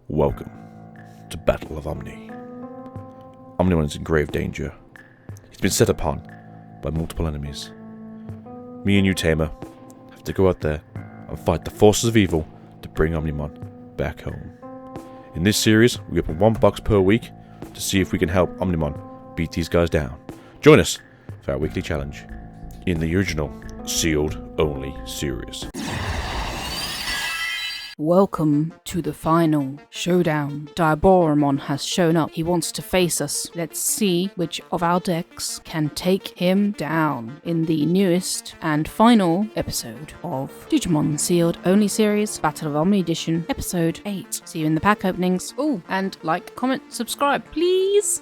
Welcome to Battle of Omni. Omnimon is in grave danger. He's been set upon by multiple enemies. Me and you, Tamer, have to go out there and fight the forces of evil to bring Omnimon back home. In this series, we open one box per week to see if we can help Omnimon beat these guys down. Join us for our weekly challenge in the original sealed only series. Welcome to the final showdown. Diaboromon has shown up. He wants to face us. Let's see which of our decks can take him down in the newest and final episode of Digimon Sealed Only Series, Battle of Omni Edition, Episode 8. See you in the pack openings. Oh, and like, comment, subscribe, please.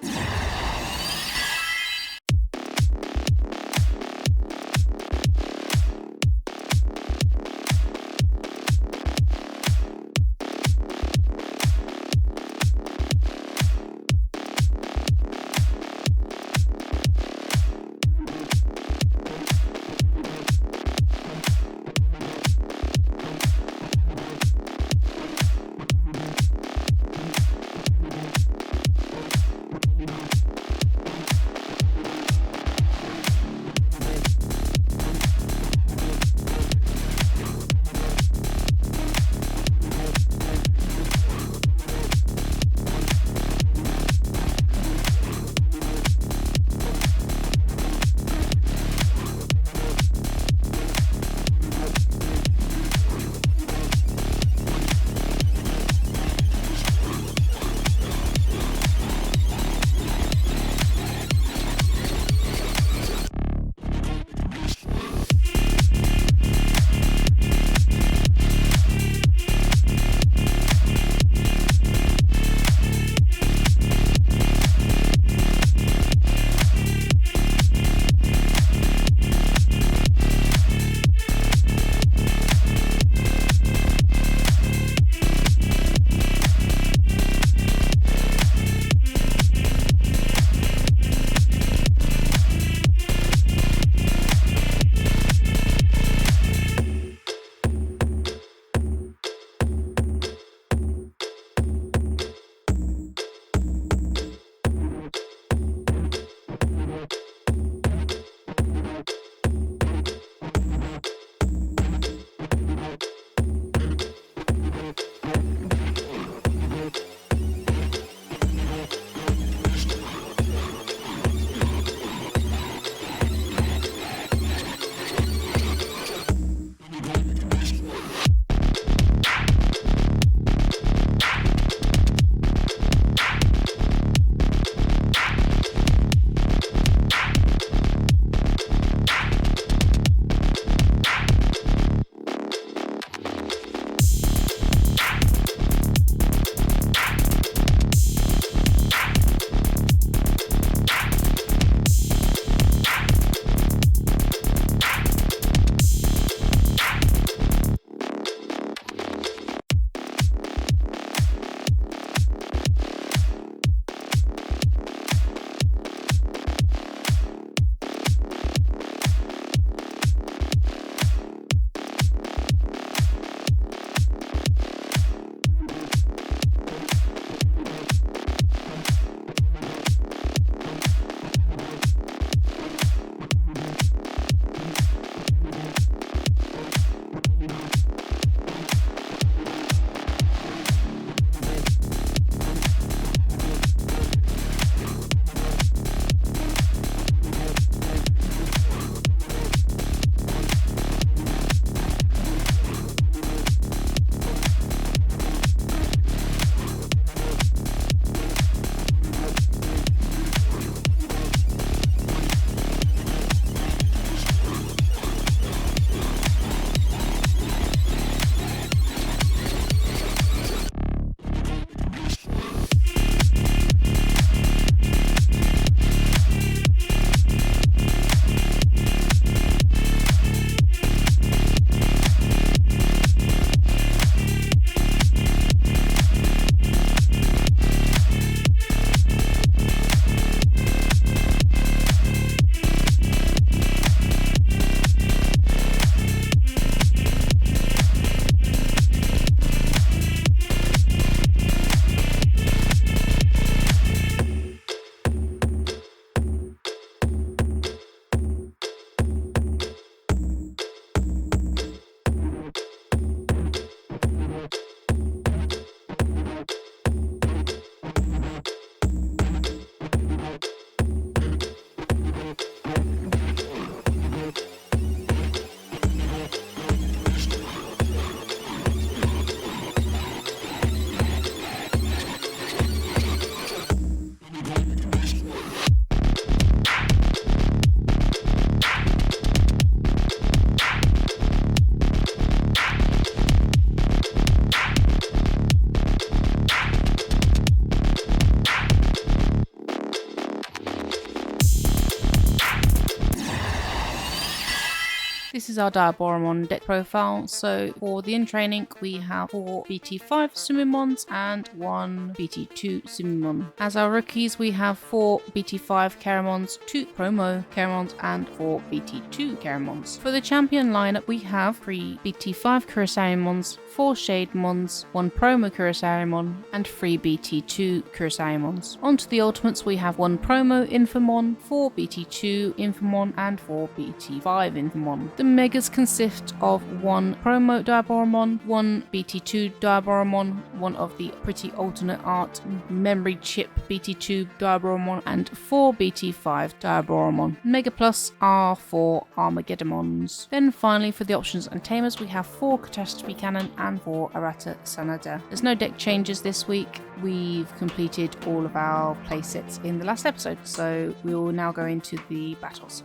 is our Diaboromon deck profile. So for the in-training, we have 4 BT5 Sumimons and 1 BT2 Sumimon. As our rookies, we have 4 BT5 Caramons, 2 promo Caramons, and 4 BT2 Caramons. For the champion lineup, we have 3 BT5 Kurisarimons, 4 Shademons, 1 promo Kurisarimon, and 3 BT2 Kurisarimons. Onto the ultimates, we have 1 promo Infamon, 4 BT2 Infamon, and 4 BT5 Infamon. The megas consist of 1 promo Diaboromon, 1 BT2 Diaboromon, 1 of the pretty alternate art memory chip BT2 Diaboromon, and 4 BT5 Diaboromon. Mega Plus are 4 Armageddonmons. Then finally for the options and tamers, we have 4 Catastrophe Cannon and 4 Arata Sanada. There's no deck changes this week. We've completed all of our playsets in the last episode, so we will now go into the battles.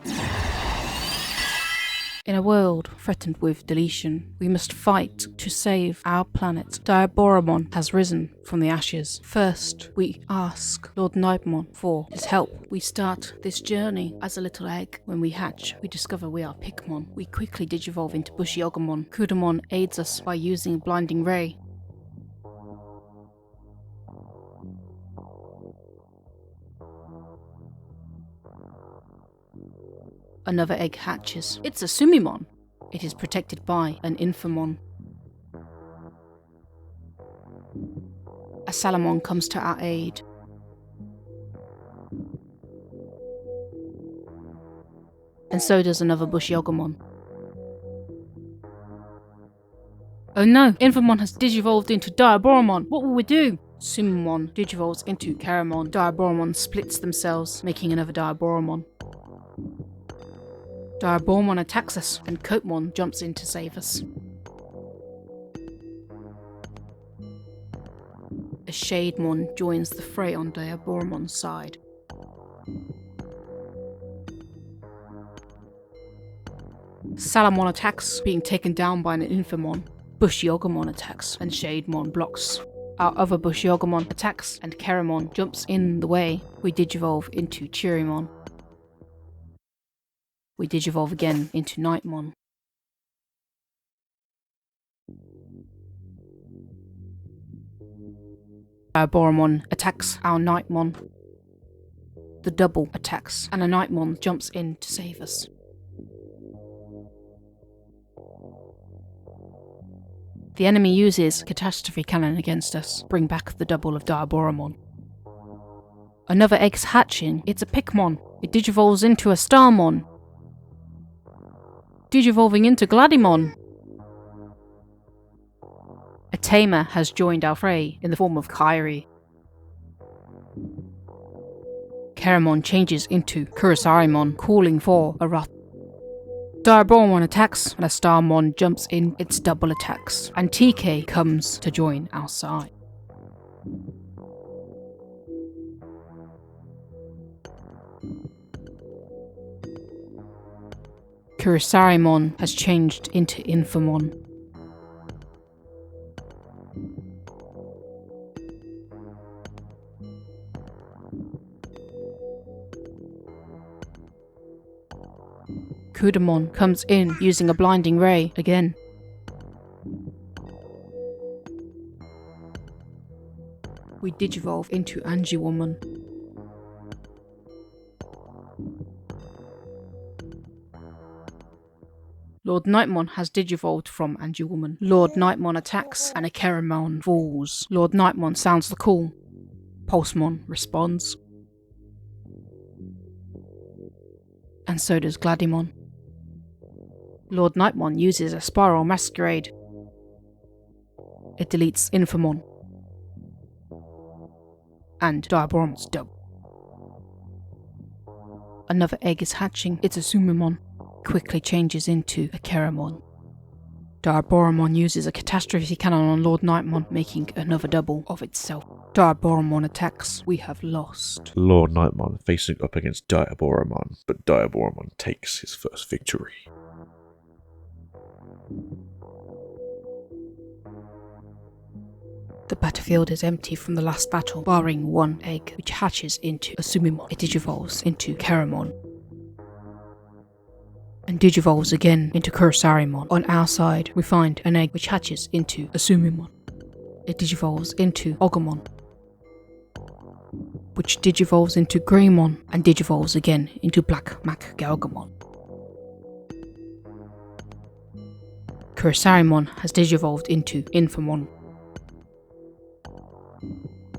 In a world threatened with deletion, we must fight to save our planet. Diaboromon has risen from the ashes. First, we ask LordKnightmon for his help. We start this journey as a little egg. When we hatch, we discover we are Pikmon. We quickly digivolve into Bushyogamon. Kudamon aids us by using Blinding Ray. Another egg hatches. It's a Sumimon. It is protected by an Infamon. A Salamon comes to our aid. And so does another Bushyogamon. Oh no! Infamon has digivolved into Diaboromon! What will we do? Sumimon digivolves into Caramon. Diaboromon splits themselves, making another Diaboromon. Diaboromon attacks us, and Coatmon jumps in to save us. A Shademon joins the fray on Diaboromon's side. Salamon attacks, being taken down by an Infamon. Bushyogamon attacks, and Shademon blocks. Our other Bushyogamon attacks, and Caramon jumps in the way. We digivolve into Chirimon. We digivolve again into Knightmon. Diaboromon attacks our Knightmon. The double attacks, and a Knightmon jumps in to save us. The enemy uses Catastrophe Cannon against us, bring back the double of Diaboromon. Another egg's hatching. It's a Pikmon. It digivolves into a Starmon. Digivolving into Gladimon. A Tamer has joined our fray in the form of Kairi. Caramon changes into Kurisarimon, calling for a Wrath. Diaboromon attacks, and a Starmon jumps in its double attacks, and TK comes to join our side. Kurisarimon has changed into Infamon. Kudamon comes in using a Blinding Ray again. We digivolve into Angiwoman. LordKnightmon has digivolved from Angiwoman. LordKnightmon attacks and a Caramon falls. LordKnightmon sounds the call. Pulsemon responds. And so does Gladimon. LordKnightmon uses a Spiral Masquerade. It deletes Infamon. And Diaboromon's double. Another egg is hatching. It's a Sumimon. Quickly changes into a Caramon. Diaboromon uses a Catastrophe Cannon on LordKnightmon, making another double of itself. Diaboromon attacks. We have lost. LordKnightmon facing up against Diaboromon, but Diaboromon takes his first victory. The battlefield is empty from the last battle, barring one egg, which hatches into a Sumimon. It digivolves into Caramon. and digivolves again into Kurosarimon. On our side, we find an egg which hatches into Asumimon. It digivolves into Ogomon, which digivolves into Greymon and digivolves again into BlackMetalGarurumon. Kurosarimon has digivolved into Infamon,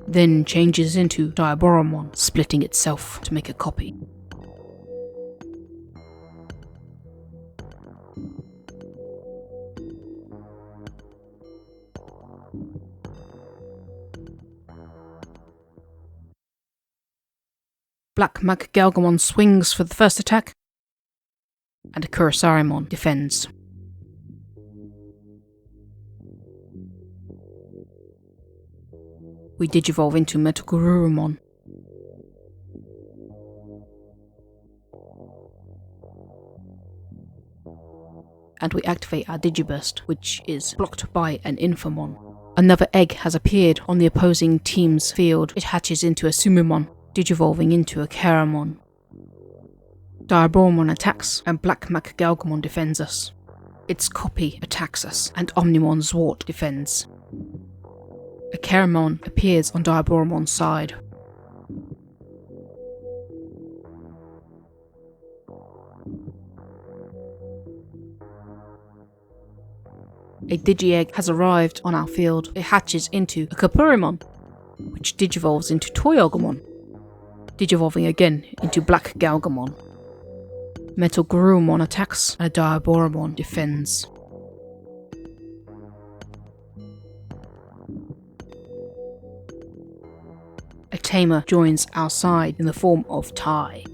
then changes into Diaboromon, splitting itself to make a copy. BlackMetalGarurumon swings for the first attack, and Kurosarimon defends. We digivolve into MetalGarurumon. And we activate our Digiburst, which is blocked by an Infamon. Another egg has appeared on the opposing team's field. It hatches into a Sumimon, digivolving into a Keramon. Diaboromon attacks and BlackMetalGarurumon defends us. Its copy attacks us and Omnimon Zwart defends. A Keramon appears on Diaboromon's side. A Digi-Egg has arrived on our field. It hatches into a Kapurimon, which digivolves into Toyogomon, digivolving again into BlackGalgamon. MetalGarurumon attacks and a Diaboromon defends. A Tamer joins our side in the form of Tai.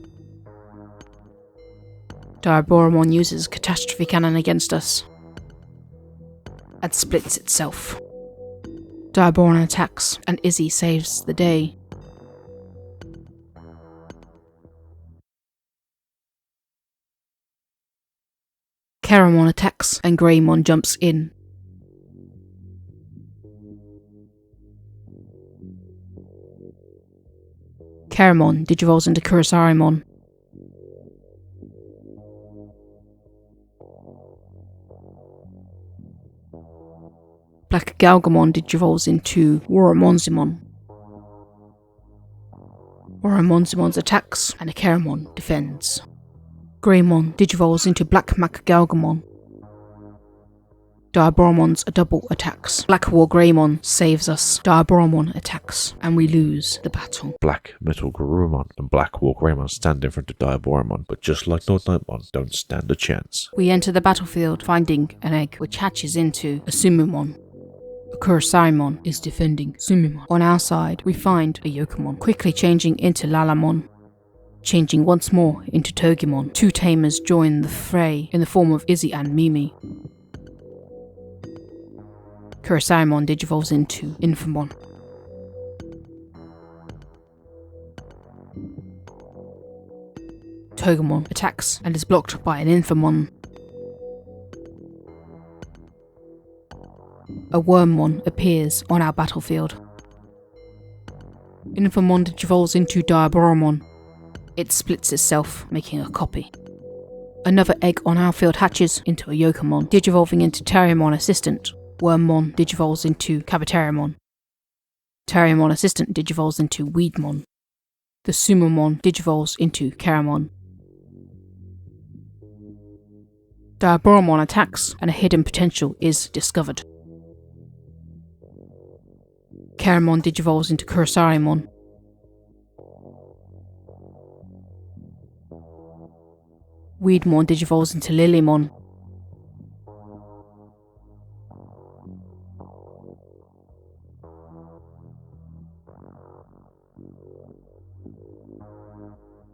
Diaboromon uses Catastrophe Cannon against us and splits itself. Diaboromon attacks and Izzy saves the day. Keramon attacks and Greymon jumps in. Keramon digivolves into Kurosarimon. BlackGalgamon digivolves into Waramonzimon. Waramonzimon's attacks and a Keramon defends. Greymon digivolves into BlackMetalGarurumon. Diaboromon's double attacks. Black WarGreymon saves us. Diaboromon attacks, and we lose the battle. BlackMetalGarurumon and Black WarGreymon stand in front of Diaboromon, but just like LordKnightmon, don't stand a chance. We enter the battlefield, finding an egg which hatches into a Sumimon. Kurosarimon is defending Sumimon. On our side, we find a Yokomon, quickly changing into Lalamon, changing once more into Togimon. Two Tamers join the fray in the form of Izzy and Mimi. Kurosarimon digivolves into Infamon. Togimon attacks and is blocked by an Infamon. A Wormmon appears on our battlefield. Infamon digivolves into Diaboromon. It splits itself, making a copy. Another egg on our field hatches into a Yokomon, digivolving into Terriermon Assistant. Wormmon digivolves into Kabuterimon. Terriermon Assistant digivolves into Weedmon. The Sumomon digivolves into Keramon. Diaboromon attacks and a hidden potential is discovered. Keramon digivolves into Kurosarimon. Weedmon digivolves into Lilymon.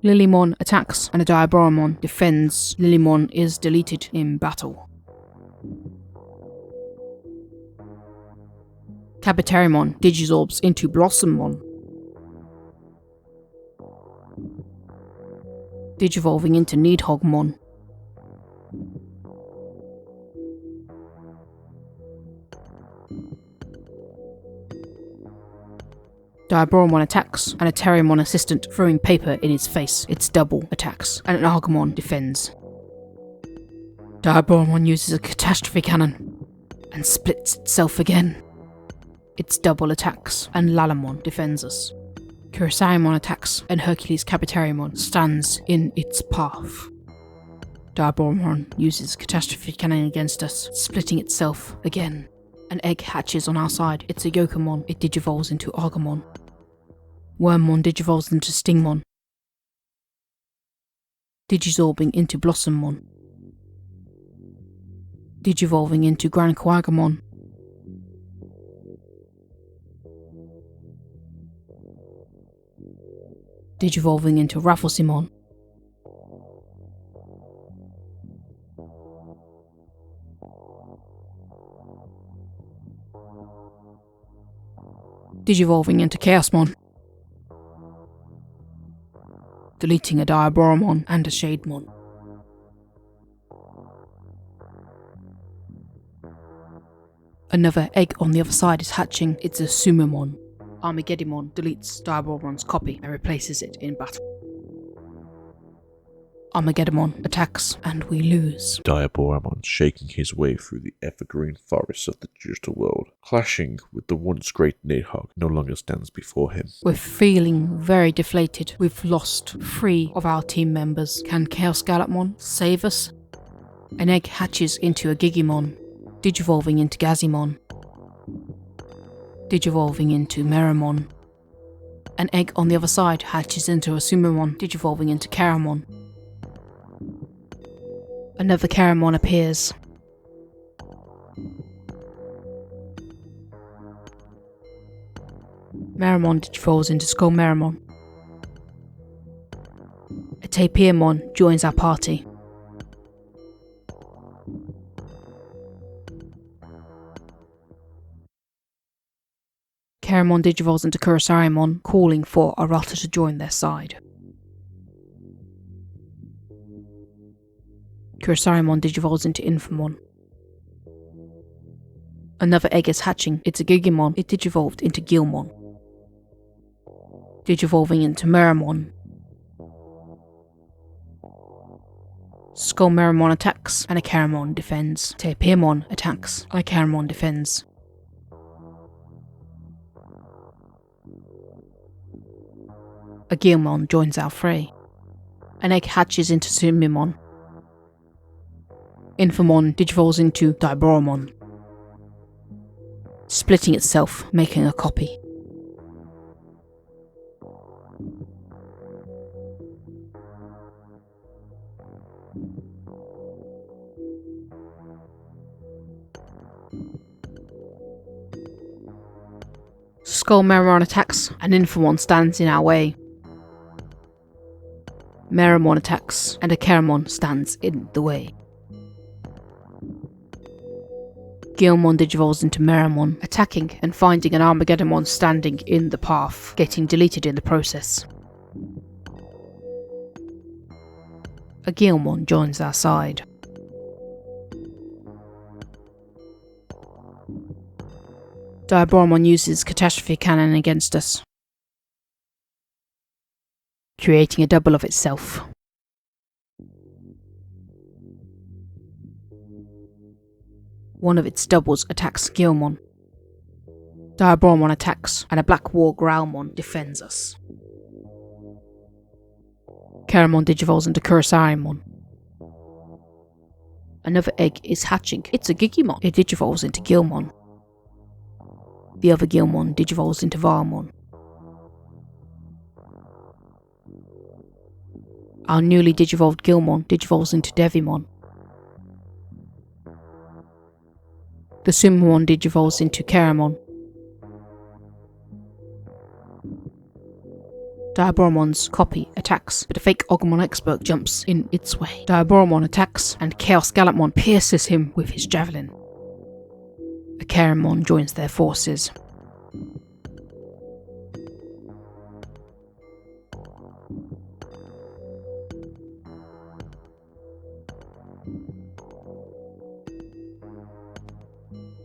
Lilymon attacks and a Diaboromon defends. Lilymon is deleted in battle. Kabuterimon digisorbs into Blossommon, digivolving into Nidhoggmon. Diaboromon attacks, and a Terriermon Assistant throwing paper in its face. Its double attacks, and an Argomon defends. Diaboromon uses a catastrophe cannon and splits itself again. Its double attacks and Lalamon defends us. Kurosarymon attacks and Hercules Capitariumon stands in its path. Diaboromon uses catastrophe cannon against us, splitting itself again. An egg hatches on our side. It's a Yokomon. It digivolves into Agumon. Wormmon digivolves into Stingmon. Digizorbing into Blossommon. Digivolving into Grand Quagamon. Digivolving into Rafflesimon. Digivolving into Chaosmon. Deleting a Diaboromon and a Shademon. Another egg on the other side is hatching. It's a Sumomon. Armageddonmon deletes Diaboromon's copy and replaces it in battle. Armageddonmon attacks and we lose. Diaboromon shaking his way through the evergreen forests of the digital world, clashing with the once great Nidhogg, no longer stands before him. We're feeling very deflated. We've lost 3 of our team members. Can ChaosGallantmon save us? An egg hatches into a Gigimon, digivolving into Gazimon. Digivolving into Meramon. An egg on the other side hatches into a Sumomon, digivolving into Caramon. Another Caramon appears. Meramon digivolves into Skullmeramon. A Tapirmon joins our party. Caramon digivolves into Kurosarymon, calling for Arata to join their side. Kurosarymon digivolves into Infamon. Another egg is hatching. It's a Gigimon. It digivolved into Gilmon. Digivolving into Meramon. Skullmeramon attacks and a Caramon defends. Tapirmon attacks and a Caramon defends. A Gilmon joins our fray. An egg hatches into Sumimon. Infamon digivolves into Diaboromon, splitting itself, making a copy. Skullmeramon attacks and Infamon stands in our way. Meramon attacks and a Caramon stands in the way. Gilmon digivolves into Meramon, attacking and finding an Armageddonmon standing in the path, getting deleted in the process. A Gilmon joins our side. Diaboromon uses Catastrophe Cannon against us, creating a double of itself. One of its doubles attacks Gilmon. Diaboromon attacks, and a black WarGreymon defends us. Caramon digivolves into Kurosarymon. Another egg is hatching. It's a Gigimon. It digivolves into Gilmon. The other Gilmon digivolves into Varmon. Our newly digivolved Gilmon digivolves into Devimon. The Sumimon digivolves into Caramon. Diaboromon's copy attacks, but a fake Agumon expert jumps in its way. Diaboromon attacks, and ChaosGallantmon pierces him with his javelin. A Caramon joins their forces.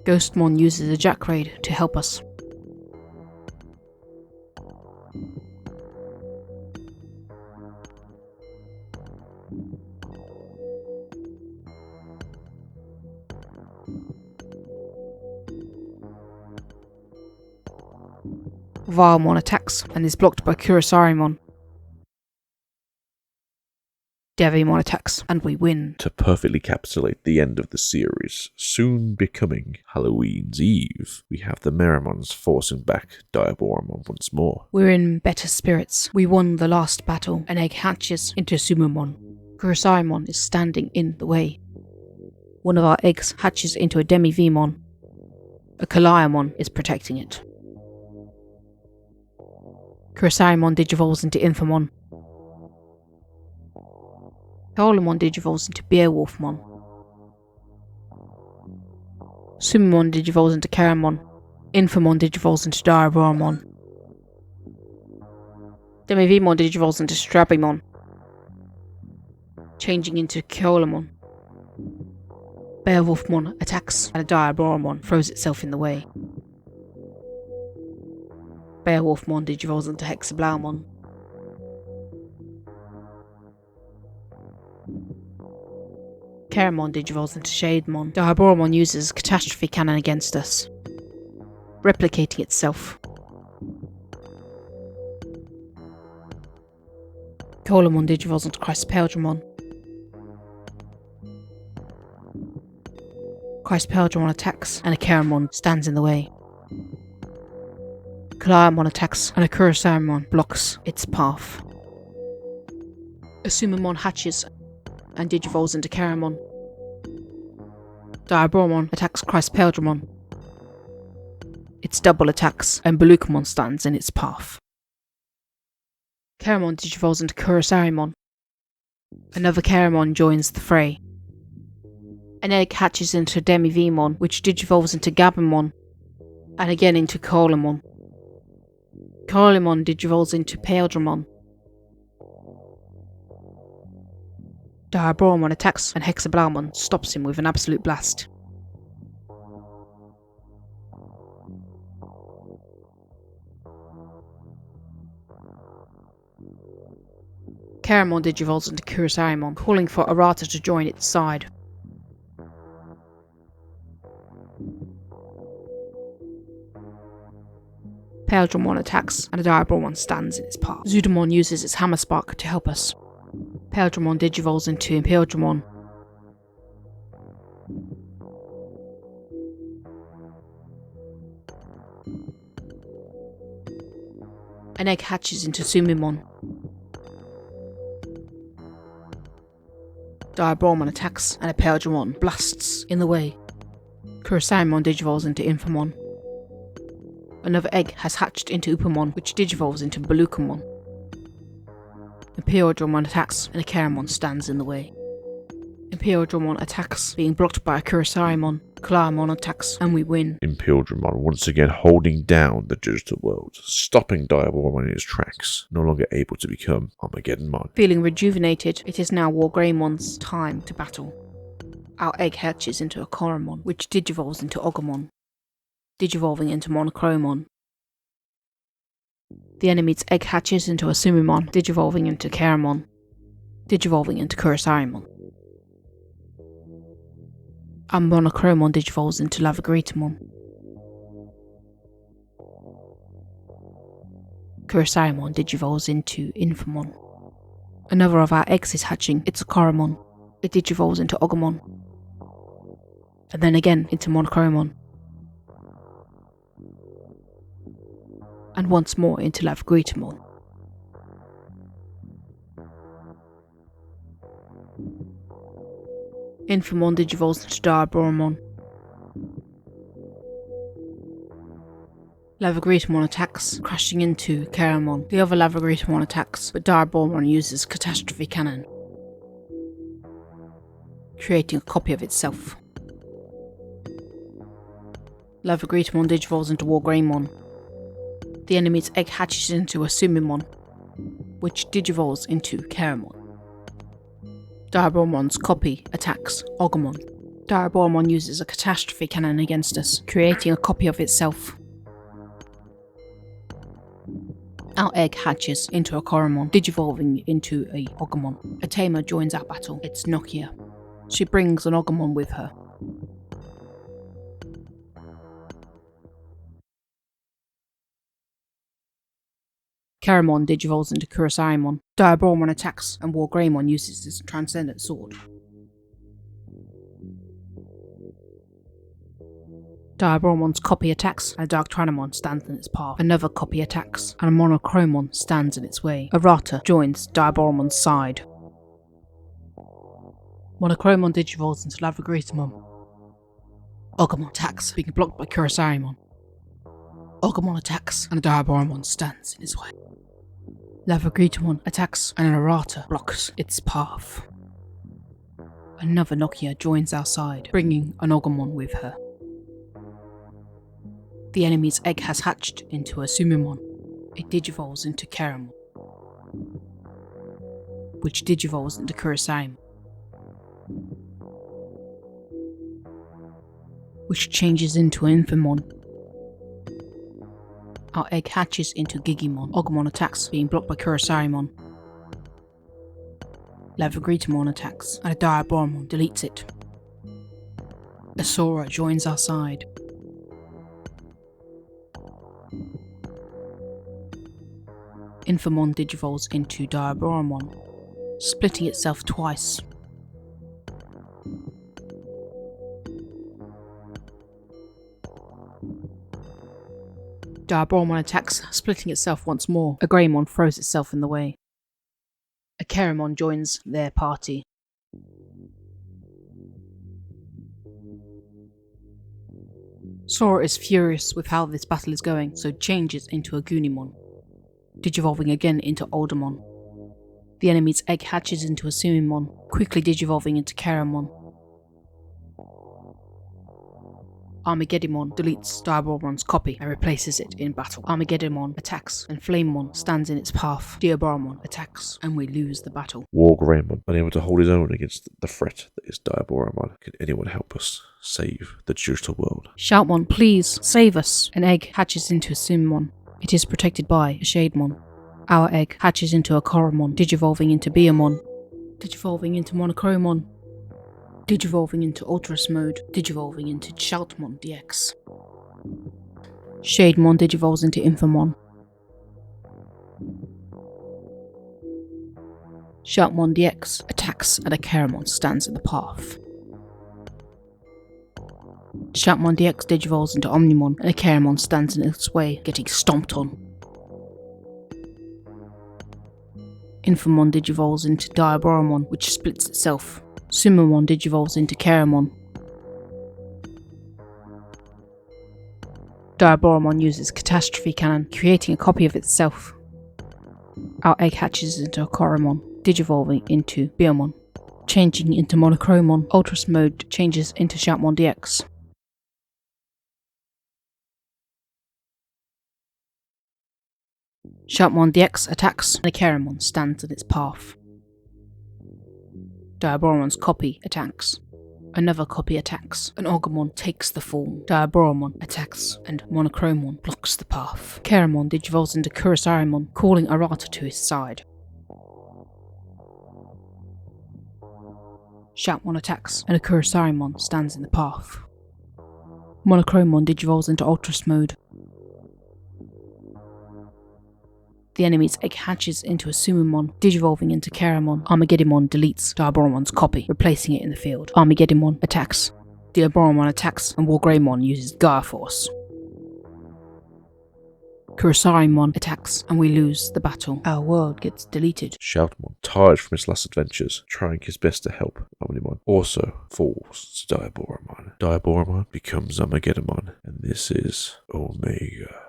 Ghostmon uses a Jack Raid to help us. Varmon attacks and is blocked by Kurosarimon. Devimon attacks and we win. To perfectly encapsulate the end of the series, soon becoming Halloween's Eve, we have the Meramons forcing back Diaboromon once more. We're in better spirits. We won the last battle. An egg hatches into Sumomon. Kurosarimon is standing in the way. One of our eggs hatches into a Demi-Vmon. A Kaliamon is protecting it. Kurosarimon digivolves into Infamon. Kaolamon digivolves into Beowulfmon. Sumimon digivolves into Karamon. Infamon digivolves into Diaboromon. Demi-Vmon digivolves into Strabimon, changing into Kaolamon. Beowulfmon attacks and a Diaboromon throws itself in the way. Beowulfmon digivolves into Hexablaumon. Karamon digivolves into Shademon. Diaboromon uses Catastrophe Cannon against us, replicating itself. Kaolamon digivolves into Imperialdramon. Imperialdramon attacks and a Karamon stands in the way. Kaliamon attacks and a Kurosarimon blocks its path. A Sumimon hatches and digivolves into Karamon. Diaboromon attacks Imperialdramon. Its double attacks and BlackMetalGarurumon stands in its path. Karamon digivolves into Kurosarimon. Another Karamon joins the fray. An egg hatches into Demi-Vmon, which digivolves into Gabumon, and again into Kaolamon. Kaolamon digivolves into Imperialdramon. Diaboromon attacks and Hexablaumon stops him with an absolute blast. Karamon digivolves into Kurosarimon, calling for Arata to join its side. Imperialdramon attacks and a Diaboromon stands in its path. Zudamon uses its Hammer Spark to help us. Imperialdramon digivolves into Imperialdramon. An egg hatches into Sumimon. Diaboromon attacks and Imperialdramon blasts in the way. Kurosarimon digivolves into Infamon. Another egg has hatched into Upamon, which digivolves into BlackMetalGarurumon. Imperialdramon attacks and a Karamon stands in the way. Imperialdramon attacks, being blocked by a Kurosarimon. Kaliamon attacks and we win. Imperialdramon once again holding down the digital world, stopping Diaboromon in its tracks, no longer able to become Armageddonmon. Feeling rejuvenated, it is now WarGreymon's time to battle. Our egg hatches into a Koromon, which digivolves into Ogremon, digivolving into Monochromon. The enemy's egg hatches into a Sumimon, digivolving into Karamon, digivolving into Kurosarimon. And Monochromon digivolves into LordKnightmon. Kurosarimon digivolves into Infamon. Another of our eggs is hatching, it's a Koromon. It digivolves into Ogremon. And then again into Monochromon. And once more into LordKnightmon. Infamon digivolves into Diaboromon. LordKnightmon attacks, crashing into Karamon. The other LordKnightmon attacks, but Diaboromon uses Catastrophe Cannon, creating a copy of itself. LordKnightmon digivolves into WarGreymon. The enemy's egg hatches into a Sumimon, which digivolves into Karamon. Diaboromon's copy attacks Ogremon. Diaboromon uses a Catastrophe Cannon against us, creating a copy of itself. Our egg hatches into a Koromon, digivolving into a Ogremon. A Tamer joins our battle. It's Nokia. She brings an Ogremon with her. Caramon digivolves into Kurosarymon. Diaboromon attacks and WarGreymon uses his transcendent sword. Diaboromon's copy attacks and a Dark Tyrannomon stands in its path. Another copy attacks and a Monochromon stands in its way. Errata joins Diaboromon's side. Monochromon digivolves into LordKnightmon. Asunder attacks, being blocked by Kurosarymon. Asunder attacks and a Diaboromon stands in its way. LordKnightmon attacks and an Errata blocks its path. Another Nokia joins our side, bringing an Asunder with her. The enemy's egg has hatched into a Sumimon. It digivolves into Caramon, which digivolves into Kurosarymon, which changes into Infamon. Our egg hatches into Gigimon. Asunder attacks, being blocked by Kurosarymon. LordKnightmon attacks, and a Diaboromon deletes it. Asura joins our side. Infamon digivolves into Diaboromon, splitting itself twice. Diaboromon attacks, splitting itself once more. A Greymon throws itself in the way. A Caramon joins their party. Sora is furious with how this battle is going, so changes into a Gunimon, digivolving again into Aldermon. The enemy's egg hatches into a Sumimon, quickly digivolving into Caramon. Armageddonmon deletes Diaboromon's copy and replaces it in battle. Armageddonmon attacks and Flamemon stands in its path. Diaboromon attacks and we lose the battle. WarGreymon, unable to hold his own against the threat that is Diaboromon. Can anyone help us save the digital world? Shoutmon, please save us. An egg hatches into a Sumimon. It is protected by a Shademon. Our egg hatches into a Koromon, digivolving into Beamon, digivolving into Monochromon, digivolving into Ultras mode, digivolving into Shoutmon DX. Shademon digivolves into Infamon. Shoutmon DX attacks and a Caramon stands in the path. Shoutmon DX digivolves into Omnimon and a Caramon stands in its way, getting stomped on. Infamon digivolves into Diaboromon, which splits itself. Sumimon digivolves into Caramon. Diaboromon uses Catastrophe Cannon, creating a copy of itself. Our egg hatches into a Koromon, digivolving into Beamon. Changing into Monochromon, Ultras mode changes into Shoutmon DX. Shoutmon DX attacks and a Caramon stands in its path. Diaboromon's copy attacks. Another copy attacks. An Asunder takes the fall. Diaboromon attacks and Monochromon blocks the path. Caramon digivolves into Kurosarymon, calling Errata to his side. Shoutmon attacks and a Kurosarymon stands in the path. Monochromon digivolves into Ultras mode. The enemy's egg hatches into a Sumimon, digivolving into Caramon. Armageddonmon deletes Diaboromon's copy, replacing it in the field. Armageddonmon attacks. Diaboromon attacks and WarGreymon uses Gaia Force. Kurosarymon attacks and we lose the battle. Our world gets deleted. Shoutmon, tired from his last adventures, trying his best to help Omnimon, also falls to Diaboromon. Diaboromon becomes Armageddonmon, and this is Omega.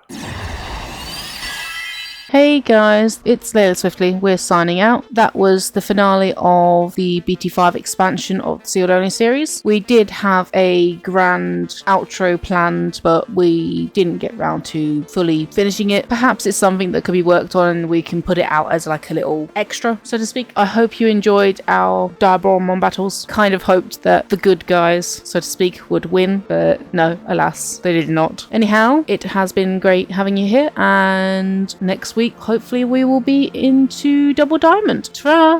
Hey guys, it's Layla Swiftly. We're signing out. That was the finale of the BT5 expansion of the Sealed Only series. We did have a grand outro planned, but we didn't get round to fully finishing it. Perhaps it's something that could be worked on and we can put it out as like a little extra, so to speak. I hope you enjoyed our Diaboromon battles. Kind of hoped that the good guys, so to speak, would win, but no, alas, they did not. Anyhow, it has been great having you here, and next week hopefully we will be into Double Diamond. Ta-ra!